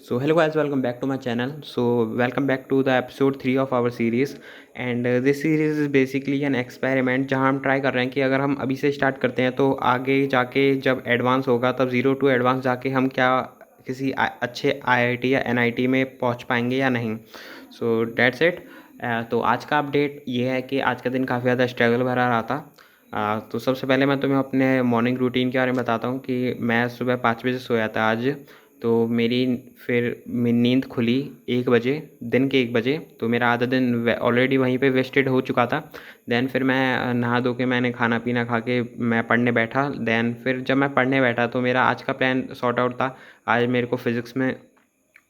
So hello guys, welcome back to my channel. So welcome back to the episode 3 of our series and this series is basically an experiment जहां हम try कर रहे हैं कि अगर हम अभी से स्टार्ट करते हैं तो आगे जाके जब एडवांस होगा तब ज़ीरो टू एडवांस जाके हम क्या किसी अच्छे आईआईटी या एनआईटी में पहुंच पाएंगे या नहीं। So that's it. तो आज का अपडेट ये है कि आज का दिन काफ़ी ज़्यादा स्ट्रगल भरा रहा था। तो सबसे पहले मैं तुम्हें अपने मॉर्निंग रूटीन के बारे में बताता हूँ कि मैं सुबह 5 बजे सोया था आज। तो मेरी फिर नींद खुली 1 बजे, दिन के 1 बजे। तो मेरा आधा दिन ऑलरेडी वहीं पे वेस्टेड हो चुका था। देन फिर मैं नहा धो के मैंने खाना पीना खा के मैं पढ़ने बैठा। देन फिर जब मैं पढ़ने बैठा तो मेरा आज का प्लान सॉर्ट आउट था। आज मेरे को फिज़िक्स में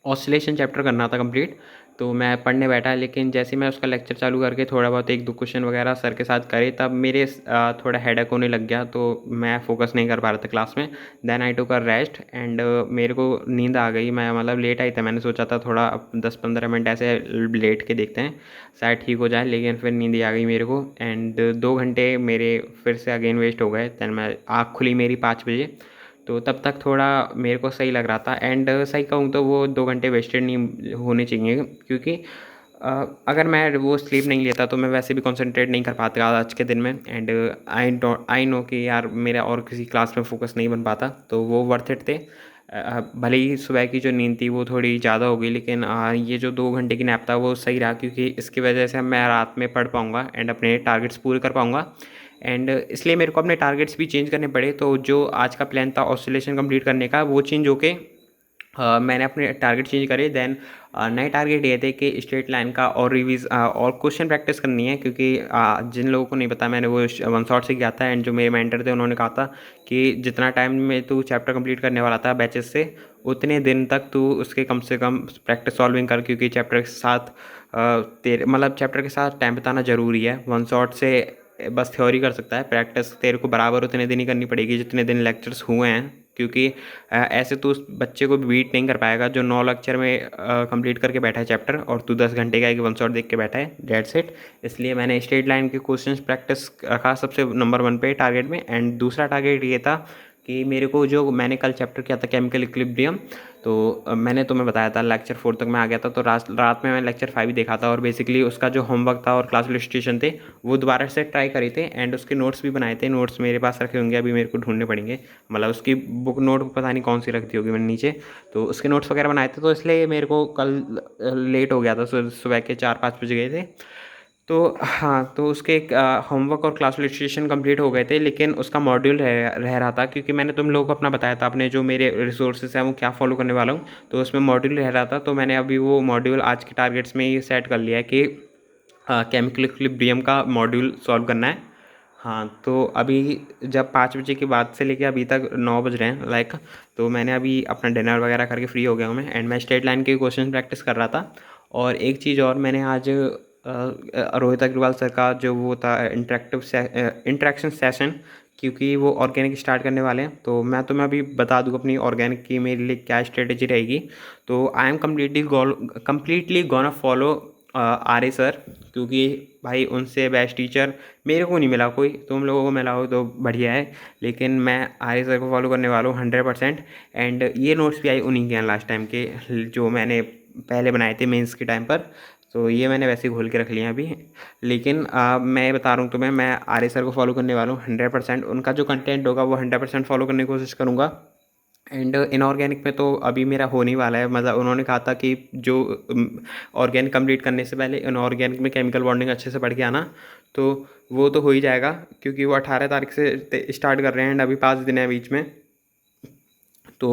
ऑसिलेशन चैप्टर करना था कंप्लीट। तो मैं पढ़ने बैठा, लेकिन जैसे ही मैं उसका लेक्चर चालू करके थोड़ा बहुत एक दो क्वेश्चन वगैरह सर के साथ करे तब मेरे थोड़ा हेडेक होने लग गया, तो मैं फोकस नहीं कर पा रहा था क्लास में। Then I took a rest and मेरे को नींद आ गई। मैं मतलब लेट आई था, मैंने सोचा था थोड़ा 10-15 मिनट ऐसे लेट के देखते हैं शायद ठीक हो जाए, लेकिन फिर नींद ही आ गई मेरे को एंड 2 घंटे मेरे फिर से अगेन वेस्ट हो गए। देन मैं आँख खुली मेरी 5 बजे। तो तब तक थोड़ा मेरे को सही लग रहा था एंड सही कहूँ तो वो 2 घंटे वेस्टेड नहीं होने चाहिए, क्योंकि अगर मैं वो स्लीप नहीं लेता तो मैं वैसे भी कंसंट्रेट नहीं कर पाता आज के दिन में एंड आई नो कि यार मेरा और किसी क्लास में फोकस नहीं बन पाता, तो वो वर्थ इट थे। भले ही सुबह की जो नींद थी वो थोड़ी ज़्यादा हो गई, लेकिन ये जो 2 घंटे की नैप था वो सही रहा, क्योंकि इसकी वजह से मैं रात में पढ़ पाऊँगा एंड अपने टारगेट्स पूरे कर पाऊँगा। एंड इसलिए मेरे को अपने टारगेट्स भी चेंज करने पड़े। तो जो आज का प्लान था ऑसिलेशन कंप्लीट करने का वो चेंज होके मैंने अपने टारगेट चेंज करे। देन नए टारगेट ये थे कि स्ट्रेट लाइन का और और क्वेश्चन प्रैक्टिस करनी है, क्योंकि जिन लोगों को नहीं पता मैंने वो वन शॉट से किया था एंड जो मेरे मेंटर थे उन्होंने कहा था कि जितना टाइम में तू चैप्टर कंप्लीट करने वाला था बैचेस से उतने दिन तक तू उसके कम से कम प्रैक्टिस सॉल्विंग कर, क्योंकि चैप्टर के साथ तेरे मतलब चैप्टर के साथ टाइम बिताना ज़रूरी है। वन शॉट से बस थ्योरी कर सकता है, प्रैक्टिस तेरे को बराबर उतने दिन ही करनी पड़ेगी जितने दिन लेक्चर्स हुए हैं, क्योंकि ऐसे तो उस बच्चे को बीट नहीं कर पाएगा जो 9 लेक्चर में कंप्लीट करके बैठा है चैप्टर और तू 10 घंटे का एक वन शॉट देख के बैठा है। That's it. इसलिए मैंने स्ट्रेट लाइन के क्वेश्चंस प्रैक्टिस रखा सबसे नंबर 1 पे टारगेट में। एंड दूसरा टारगेट ये था कि मेरे को जो मैंने कल चैप्टर किया था केमिकल इक्विलिब्रियम, तो मैंने तुम्हें बताया था लेक्चर 4 तक मैं आ गया था। तो रात में मैंने लेक्चर 5 ही देखा था और बेसिकली उसका जो होमवर्क था और क्लास इलस्ट्रेशन थे वो दोबारा से ट्राई करे थे एंड उसके नोट्स भी बनाए थे। नोट्स मेरे पास रखे होंगे, अभी मेरे को ढूंढने पड़ेंगे, मतलब उसकी बुक नोट पता नहीं कौन सी रखती होगी मैंने नीचे। तो उसके नोट्स वगैरह बनाए थे, तो इसलिए मेरे को कल लेट हो गया था। सुबह के 4-5 बज गए थे। तो हाँ, तो उसके होमवर्क और क्लास रजिस्ट्रेशन कंप्लीट हो गए थे, लेकिन उसका मॉड्यूल रह रहा था, क्योंकि मैंने तुम लोगों को अपना बताया था अपने जो मेरे रिसोर्सेज हैं वो क्या फॉलो करने वाला हूँ। तो उसमें मॉड्यूल रह रहा था, तो मैंने अभी वो मॉड्यूल आज के टारगेट्स में ये सेट कर लिया है कि केमिकल इक्विलिब्रियम का मॉड्यूल सॉल्व करना है। हाँ, तो अभी जब 5 बजे के बाद से लेके अभी तक 9 बज रहे हैं लाइक, तो मैंने अभी अपना डिनर वगैरह करके फ्री हो गया हूँ मैं एंड मैं स्ट्रेट लाइन के क्वेश्चन प्रैक्टिस कर रहा था। और एक चीज़ और, मैंने आज रोहित अग्रवाल सर का जो वो था इंटरेक्शन सेशन, क्योंकि वो ऑर्गेनिक स्टार्ट करने वाले हैं, तो मैं तुम्हें अभी बता दूँ अपनी ऑर्गेनिक की मेरे लिए क्या स्ट्रेटेजी रहेगी। तो I am completely gonna follow Arya sir, क्योंकि भाई उनसे बेस्ट टीचर मेरे को नहीं मिला कोई, तुम लोगों को मिला हो तो बढ़िया है, लेकिन मैं आर्य सर को फॉलो करने वाला हूँ 100%। एंड ये नोट्स भी आई उन्हीं के हैं लास्ट टाइम के, जो मैंने पहले बनाए थे मेंस के टाइम पर। तो ये मैंने वैसे ही घोल के रख लिया अभी, लेकिन मैं बता रहा हूँ तुम्हें, मैं आर्य सर को फॉलो करने वाला हूँ 100%। उनका जो कंटेंट होगा वो 100% फॉलो करने की कोशिश करूँगा। एंड इनऑर्गेनिक में तो अभी मेरा होने ही वाला है, मतलब उन्होंने कहा था कि जो ऑर्गेनिक कंप्लीट करने से पहले इनऑर्गेनिक में केमिकल बॉन्डिंग अच्छे से पढ़ के आना, तो वो तो हो ही जाएगा, क्योंकि वो 18 तारीख से स्टार्ट कर रहे हैं एंड अभी 5 दिन है बीच में। तो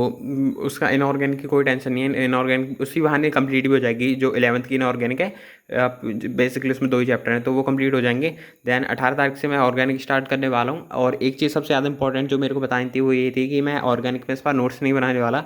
उसका इनऑर्गेनिक की कोई टेंशन नहीं है, इनऑर्गेनिक उसी बहाने कंप्लीट भी हो जाएगी। जो 11वीं की इनऑर्गेनिक है बेसिकली उसमें 2 ही चैप्टर हैं, तो वो कंप्लीट हो जाएंगे। देन 18 तारीख से मैं ऑर्गेनिक स्टार्ट करने वाला हूँ। और एक चीज़ सबसे ज़्यादा इंपॉर्टेंट जो मेरे को बतानी थी वो ये थी कि मैं ऑर्गेनिक में इस बार नोट्स नहीं बनाने वाला।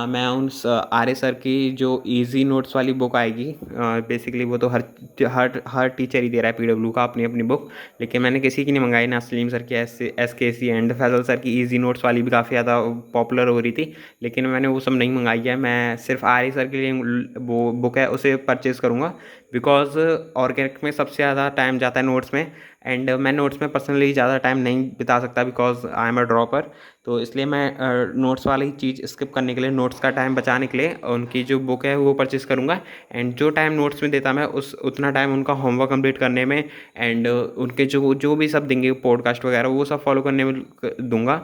मैं उन आर्य सर की जो ईजी नोट्स वाली बुक आएगी, बेसिकली वो तो हर टीचर ही दे रहा है पीडब्ल्यू का अपनी अपनी बुक, लेकिन मैंने किसी की नहीं मंगाई, ना सलीम सर की एस के सी एंड फैजल सर की ईजी नोट्स वाली भी काफ़ी ज़्यादा पॉपुलर हो रही थी, लेकिन मैंने वो सब नहीं मंगाई है। मैं सिर्फ आर्य सर के लिए वो बुक है उसे परचेज़ करूँगा, बिकॉज ऑर्गेनिक में सबसे ज़्यादा टाइम जाता है नोट्स में, एंड मैं नोट्स में पर्सनली ज़्यादा टाइम नहीं बिता सकता because I am a dropper. तो इसलिए मैं नोट्स वाली चीज़ स्किप करने के लिए, नोट्स का टाइम बचाने के लिए उनकी जो बुक है वो परचेज़ करूँगा। एंड जो टाइम नोट्स में देता मैं उस उतना टाइम उनका होमवर्क कंप्लीट करने में, एंड उनके जो जो भी सब देंगे पॉडकास्ट वगैरह वो सब फॉलो करने में दूंगा।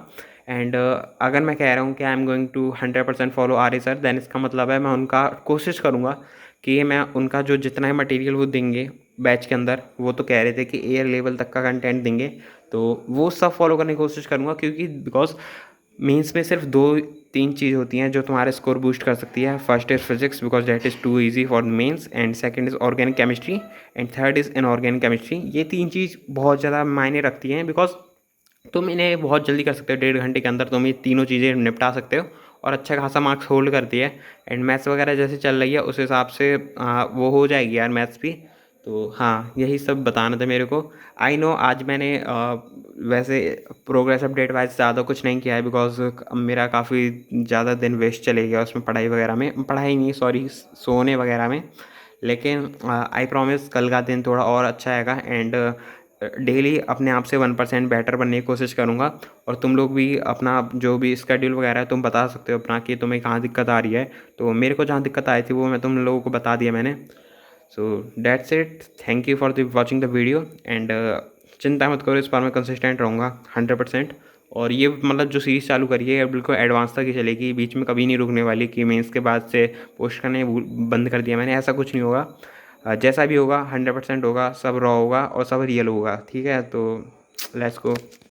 एंड अगर मैं कह रहा हूँ कि I am going to 100% follow Arya sir, then इसका मतलब है मैं उनका कोशिश करूँगा कि मैं उनका जो जितना ही मटेरियल वो देंगे बैच के अंदर, वो तो कह रहे थे कि एयर लेवल तक का कंटेंट देंगे, तो वो सब फॉलो करने की कोशिश करूँगा। क्योंकि बिकॉज मेंस में सिर्फ दो तीन चीज़ होती हैं जो तुम्हारे स्कोर बूस्ट कर सकती है। First is physics because that is too easy for mains, and second is organic chemistry, and third is inorganic chemistry. ये तीन चीज़ बहुत ज़्यादा मायने रखती हैं बिकॉज तुम इन्हें बहुत जल्दी कर सकते हो, 1.5 घंटे के अंदर तुम ये तीनों चीज़ें निपटा सकते हो और अच्छा खासा मार्क्स होल्ड करती है। एंड मैथ्स वगैरह जैसे चल रही है उस हिसाब से वो हो जाएगी यार मैथ्स भी। तो हाँ, यही सब बताना था मेरे को। आई नो आज मैंने वैसे प्रोग्रेस अपडेट वाइज ज़्यादा कुछ नहीं किया है बिकॉज मेरा काफ़ी ज़्यादा दिन वेस्ट चले गया उसमें, पढ़ाई वगैरह में, पढ़ाई नहीं सॉरी सोने वगैरह में। लेकिन आई प्रॉमिस कल का दिन थोड़ा और अच्छा आएगा, एंड डेली अपने आप से 1% बेटर बनने की कोशिश करूँगा। और तुम लोग भी अपना जो भी स्केड्यूल वगैरह है तुम बता सकते हो अपना कि तुम्हें कहाँ दिक्कत आ रही है। तो मेरे को जहाँ दिक्कत आई थी वो मैं तुम लोगों को बता दिया मैंने। So that's it, thank you for the watching the video, and चिंता मत करो, इस बार मैं कंसिस्टेंट रहूँगा 100%। और ये मतलब जो सीरीज़ चालू करी है बिल्कुल एडवांस तक ही चलेगी, बीच में कभी नहीं रुकने वाली कि मेंस के बाद से पोस्ट करने बंद कर दिया मैंने, ऐसा कुछ नहीं होगा। जैसा भी होगा 100% होगा, सब रॉ होगा और सब रियल होगा, ठीक है। तो लेट्स गो।